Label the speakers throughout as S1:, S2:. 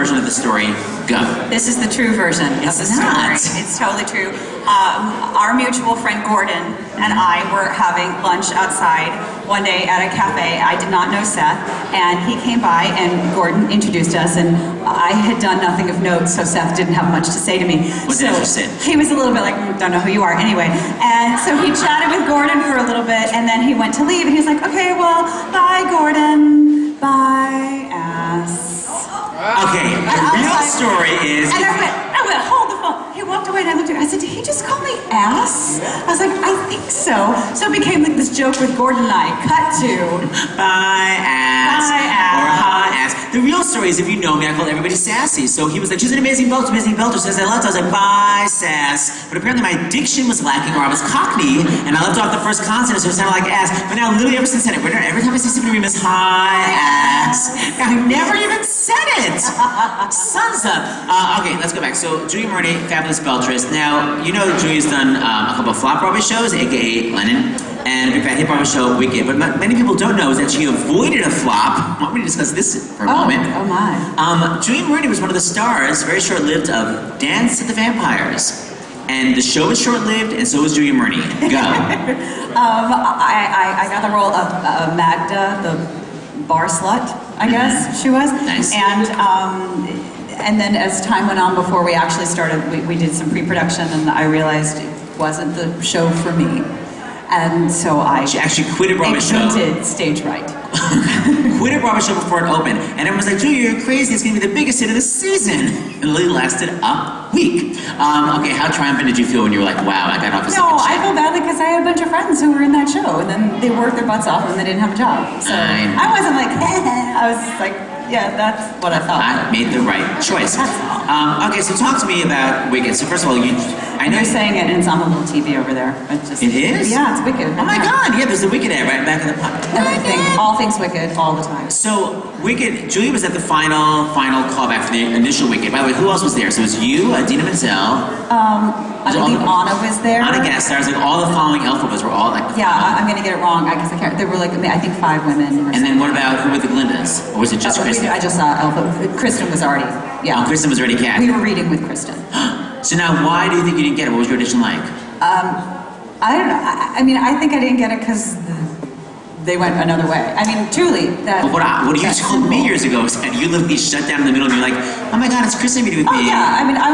S1: version of the story. Go.
S2: This is the true version.
S1: It's not.
S2: It's totally true. Our mutual friend Gordon and I were having lunch outside one day at a cafe. I did not know Seth, and he came by, and Gordon introduced us, and I had done nothing of note, so Seth didn't have much to say to me.
S1: What's interesting?
S2: He was a little bit like, don't know who you are, anyway. And so he chatted with Gordon for a little bit, and then he went to leave, and he was like, okay, well, bye, Gordon. Bye, ass.
S1: Okay, the real story is...
S2: And I went, hold the phone. He walked away and I looked at him. I said, did he just call me ass? I was like, I think so. So it became like this joke with Gordon and I. Cut to...
S1: Bye, ass.
S2: Bye, ass.
S1: Or hi, ass. The real story is, if you know me, I call everybody sassy. So he was like, she's an amazing belter, says I left. I was like, bye, sass. But apparently my diction was lacking, or I was cockney, and I left off the first consonant, so it sounded like ass. But now, literally ever since then, every time I see somebody miss hi, ass. I never even said it. Sun's up. Okay, let's go back. So, Julia Murney, fabulous beltress. Now, you know Julia's done a couple of flop Broadway shows, aka Lennon, and a big fat hit Broadway show, Wicked. But many people don't know is that she avoided a flop. Why don't we discuss this for a moment?
S2: Oh my.
S1: Julia Murney was one of the stars, very short-lived, of Dance with the Vampires. And the show was short-lived, and so was Julia Murney. Go.
S2: I got the role of Magda, the bar slut, I guess she was.
S1: Nice.
S2: And then as time went on, before we actually started, we did some pre-production, and I realized it wasn't the show for me. And so
S1: She actually quit a Broadway show.
S2: Invented stage right.
S1: Quit a Broadway show before it opened. And everyone's like, Julia, you're crazy. It's going to be the biggest hit of the season. And it literally lasted a week. Okay, how triumphant did you feel when you were like, wow, I got off a second show?
S2: No, I felt badly because I had a bunch of friends who were in that show, and then they worked their butts off and they didn't have a job. So I wasn't like, I was like, yeah, that's what I thought.
S1: I made the right choice. Okay, so talk to me about Wicked. So first of all, I know
S2: you're saying it, and it's on the little TV over there.
S1: It is?
S2: Yeah, it's Wicked.
S1: Oh my God! Yeah, there's the Wicked ad right back in the pocket.
S2: Everything, all things Wicked, all the time.
S1: So Wicked, Julia was at the final callback for the initial Wicked. By the way, who else was there? So it was you, Idina Menzel.
S2: I believe Anna was there.
S1: Anna guest stars, like all the following alphabets were all like.
S2: Yeah, I'm gonna get it wrong because I can't. There were like I think 5 women.
S1: And then what about who were the Glindas? Or was it just Kristen?
S2: I just saw Alpha. Kristen was already. Yeah.
S1: Oh, Kristen was already cast.
S2: We were reading with Kristen.
S1: So now, why do you think you didn't get it? What was your audition like?
S2: I don't know. I mean, I think I didn't get it because they went another way. I mean, truly, that.
S1: But what you told me years ago is that you literally shut down in the middle and you're like, oh my God, it's Kristen meeting with me.
S2: Oh yeah, I mean, I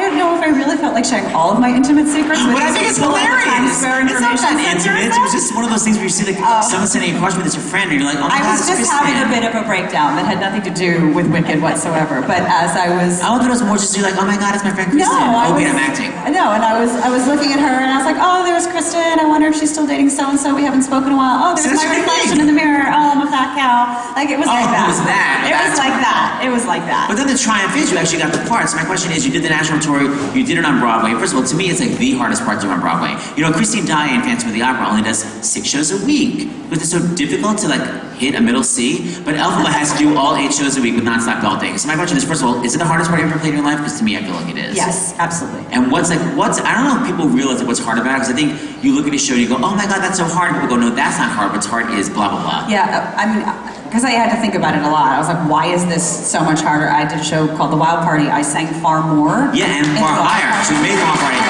S2: don't know if I really felt like sharing all of my intimate secrets.
S1: But I think it's hilarious. It's not that intimate. It was just one of those things where you see like someone sending a question with it's your friend and you're like, oh my God, it's Kristen.
S2: I was just having a bit of a breakdown that had nothing to do with Wicked whatsoever. But as I was.
S1: I thought it was more just you like, oh my God, it's my friend Kristen.
S2: No,
S1: I'm acting.
S2: No, and I was looking at her and I was like, oh, there's Kristen. I wonder if she's still dating so-and-so. We haven't spoken in a while. Oh, there's my reflection in the mirror. Oh, I'm a fat cow. Like, it was like that.
S1: It was that.
S2: It was like that. It was like that.
S1: But then the triumph is you actually got the parts. My question is, you did the national tour, you did it on Broadway. First of all, to me, it's like the hardest part to do on Broadway. You know, Christine Daae in Phantom of the Opera only does 6 shows a week. Because it's so difficult to like hit a middle C. But Elphaba has to do all 8 shows a week with nonstop belting. So my question is, first of all, is it the hardest part you ever played in your life? Because to me, I feel like it is.
S2: Yes, absolutely.
S1: And I don't know if people realize like, what's hard about it, because I think you look at a show and you go, oh my God, that's so hard. People go, no, that's not hard. What's hard is blah, blah, blah.
S2: Yeah, I mean, because I had to think about it a lot. I was like, why is this so much harder? I did a show called The Wild Party. I sang far more.
S1: Yeah, and far higher. She made The Wild Party.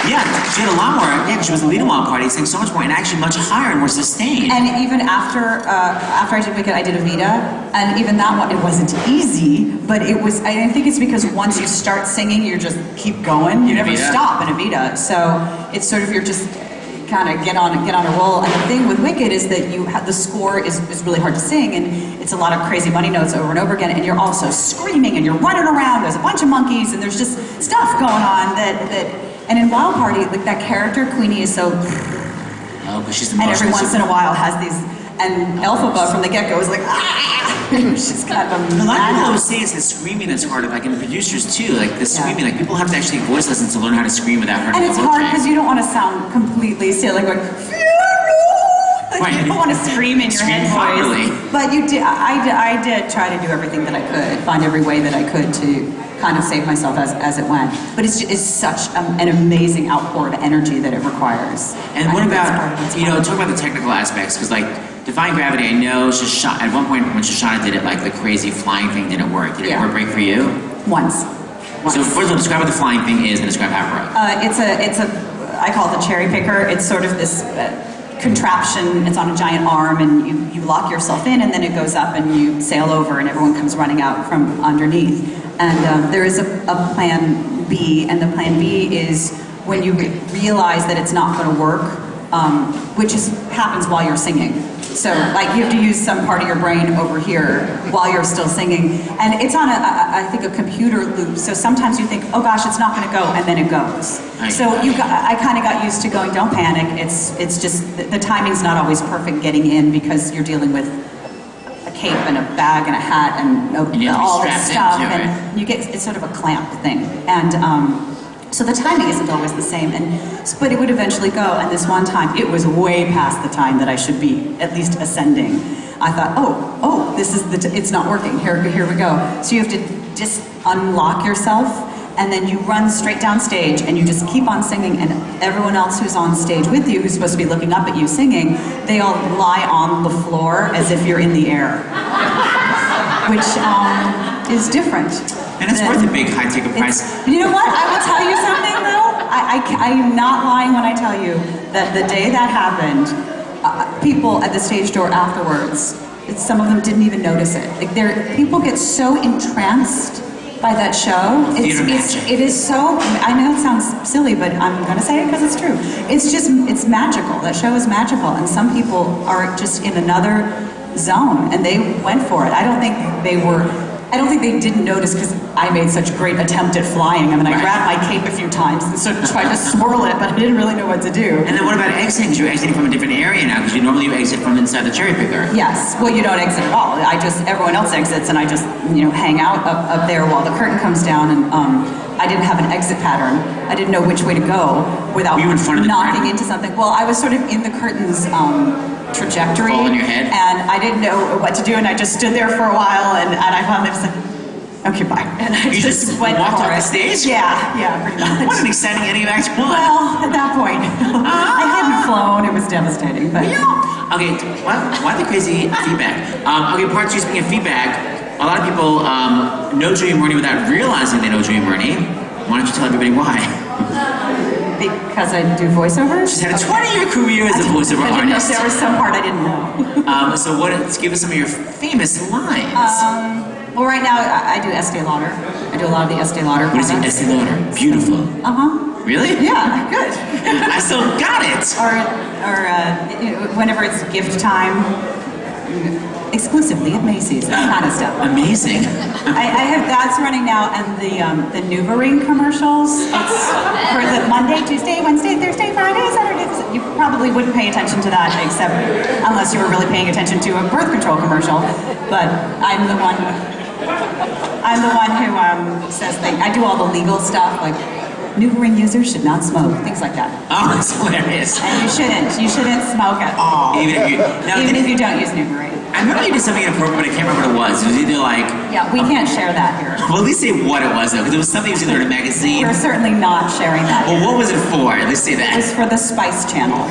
S1: Yeah, she had a lot more. Yeah, because she was the lead in Wild Party, sang so much more, and actually much higher and more sustained.
S2: And even after I did Wicked, I did Evita, and even that one, it wasn't easy, but it was. I think it's because once you start singing, you just keep going. You never stop in Evita. So it's sort of you're just kind of get on a roll. And the thing with Wicked is that the score is really hard to sing, and it's a lot of crazy money notes over and over again, and you're also screaming and you're running around. There's a bunch of monkeys, and there's just stuff going on that. And in Wild Party, like that character, Queenie, is so.
S1: Oh, but she's
S2: and every once in a while has these. And Elphaba from the get-go is like, ah! She's kind of a
S1: lot of people always say it's the screaming that's hard, like in the producers too, like the screaming, like people have to actually voice lessons to learn how to scream without hurting the vocal.
S2: And it's hard because you don't want to sound completely silly, like,
S1: Right.
S2: You don't want to scream in your
S1: Scream
S2: head
S1: properly.
S2: voice. But you did. I did try to do everything that I could, find every way that I could to kind of save myself as it went. But it's such an amazing outpour of energy that it requires.
S1: And what about, talk about the technical aspects, because like, Defying Gravity, I know Shoshana, at one point when Shoshana did it, like the crazy flying thing didn't work. Did it ever break for you?
S2: Once.
S1: So first of all, describe what the flying thing is and describe how it broke. I call it the cherry picker. It's sort of this contraption. It's on a giant arm, and you lock yourself in, and then it goes up, and you sail over, and everyone comes running out from underneath. And there is a plan B, and the plan B is when you realize that it's not going to work, which happens while you're singing. So, like, you have to use some part of your brain over here while you're still singing. And it's on, I think, a computer loop. So sometimes you think, oh gosh, it's not going to go, and then it goes. So I kind of got used to going, don't panic. It's just, the timing's not always perfect getting in because you're dealing with a cape and a bag and a hat and all this stuff. And you get, it's sort of a clamp thing. And, so the timing isn't always the same, but it would eventually go, and this one time, it was way past the time that I should be at least ascending. I thought, oh, this is it's not working, here we go. So you have to just unlock yourself, and then you run straight down stage, and you just keep on singing, and everyone else who's on stage with you, who's supposed to be looking up at you singing, they all lie on the floor as if you're in the air, which is different. And it's worth a big high ticket price.
S2: You know what? I will tell you something though. I'm not lying when I tell you that the day that happened, people at the stage door afterwards, some of them didn't even notice it. Like people get so entranced by that show. It is so. I know it sounds silly, but I'm going to say it because it's true. It's magical. That show is magical, and some people are just in another zone, and they went for it. I don't think they didn't notice because I made such a great attempt at flying. I mean, I grabbed my cape a few times and sort of tried to swirl it, but I didn't really know what to do.
S1: And then what about exiting? Because you're exiting from a different area now, because normally you exit from inside the cherry picker.
S2: Yes. Well, you don't exit at all. Everyone else exits, and I just, hang out up there while the curtain comes down, and I didn't have an exit pattern. I didn't know which way to go without knocking into something. Well, I was sort of in the curtain's trajectory,
S1: all in your head,
S2: and I didn't know what to do, and I just stood there for a while, and I finally was like, okay, bye. And I
S1: just walked off the stage?
S2: Yeah, pretty much.
S1: What an exciting ending of Act 1.
S2: Well, at that point, I hadn't flown. It was devastating, but
S1: okay, why the crazy feedback? Okay, part 2, speaking of feedback, a lot of people know Julia Murney without realizing they know Julia Murney. Why don't you tell everybody why?
S2: Because I do voiceovers?
S1: She's had a 20-year career as a voiceover artist.
S2: There was some part I didn't know.
S1: So give us some of your famous lines.
S2: Well, right now I do Estee Lauder. I do a lot of the Estee Lauder
S1: products. What is Estee Lauder? Beautiful. Really?
S2: Yeah, good.
S1: I still got it.
S2: Or whenever it's gift time, exclusively at Macy's, that kind of stuff.
S1: Amazing.
S2: I have that's running now, and the NuvaRing commercials. It's for the Monday, Tuesday, Wednesday, Thursday, Friday, Saturday. You probably wouldn't pay attention to that, except unless you were really paying attention to a birth control commercial. But I'm the one who says things. I do all the legal stuff, like NuvaRing users should not smoke, things like that.
S1: Oh, that's hilarious.
S2: And you shouldn't smoke at all. Even if you don't use NuvaRing.
S1: I remember you did something inappropriate, but I can't remember what it was. It was either like...
S2: Yeah, we can't share that here.
S1: Well, at least say what it was, though, because it was something that was either in a magazine...
S2: We're certainly not sharing that
S1: Well, what was it for? At least say that.
S2: It was for the Spice Channel.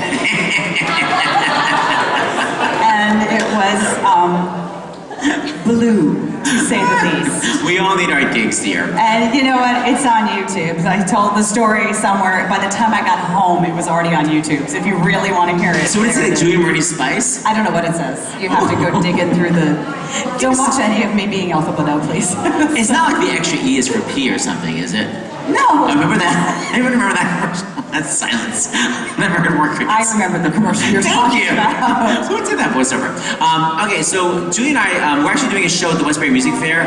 S2: And it was blue, to say the least.
S1: We all need our gigs, dear.
S2: And you know what? It's on YouTube. I told the story somewhere. By the time I got home, it was already on YouTube. So if you really want to hear it.
S1: So what is it, Julia Murney Spice?
S2: I don't know what it says. You have to go digging through the... Don't watch any of me being Alpha Below, please.
S1: It's not like the extra E is for P or something, is it?
S2: No.
S1: I remember that. I even remember that commercial. That's silence. I never heard more crickets.
S2: I remember the commercial you're talking about.
S1: So who did that voiceover? Okay, so Julie and I, we're actually doing a show at the Westbury Music Fair,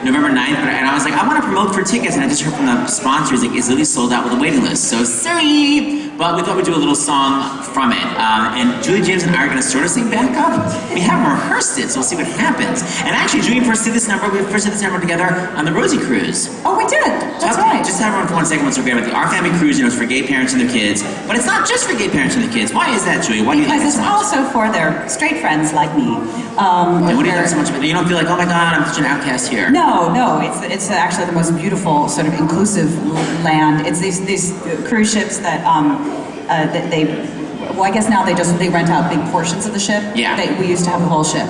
S1: November 9th, and I was like, I want to promote for tickets, and I just heard from the sponsors, like, it's literally sold out with a waiting list. So sorry, but we thought we'd do a little song from it. And Julie, James, and I are going to sort of sing back up. We haven't rehearsed it, so we'll see what happens. And actually, Julie first did this number together on the Rosie Cruise.
S2: Oh, we did. That's right.
S1: Just tell everyone for 1 second what's so great about the Our Family Cruise. You know, it's for gay parents and their kids, but it's not just for gay parents and their kids. Why is that, Julia? Why do you like it
S2: Because
S1: so
S2: it's
S1: much?
S2: also for their straight friends like me.
S1: And what do you like so much about it? You don't feel like, oh my God, I'm such an outcast here.
S2: No, it's actually the most beautiful sort of inclusive land. It's these cruise ships that that they, well, I guess now they rent out big portions of the ship.
S1: Yeah.
S2: We used to have the whole ship,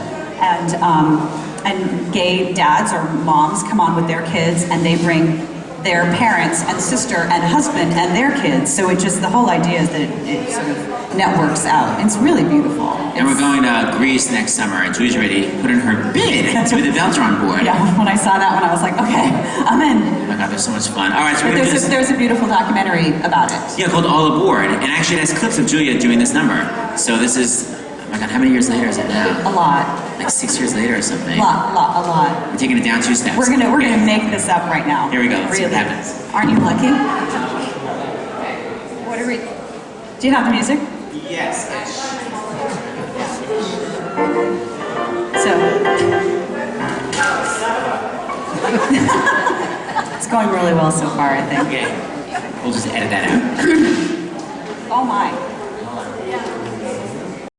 S2: and gay dads or moms come on with their kids, and they bring their parents and sister and husband and their kids. So the whole idea is that it sort of networks out. It's really beautiful.
S1: And we're going to Greece next summer, and Julie's already put in her bid to be the Belter on board.
S2: Yeah, when I saw that one, I was like, okay, I'm in.
S1: Oh my God, there's so much fun. All right, so we're
S2: But there's a beautiful documentary about it.
S1: Yeah, called All Aboard, and actually it has clips of Julia doing this number. So this is, oh my God, how many years later is it now?
S2: A lot.
S1: Like 6 years later or something.
S2: A lot.
S1: We're taking it down 2 steps.
S2: We're gonna make this up right now.
S1: Here we go. Let's see
S2: Really.
S1: what happens.
S2: Aren't you lucky? What are we? Do you have the music?
S1: Yes.
S2: So it's going really well so far, I think.
S1: Okay. We'll just edit that out.
S2: Oh my.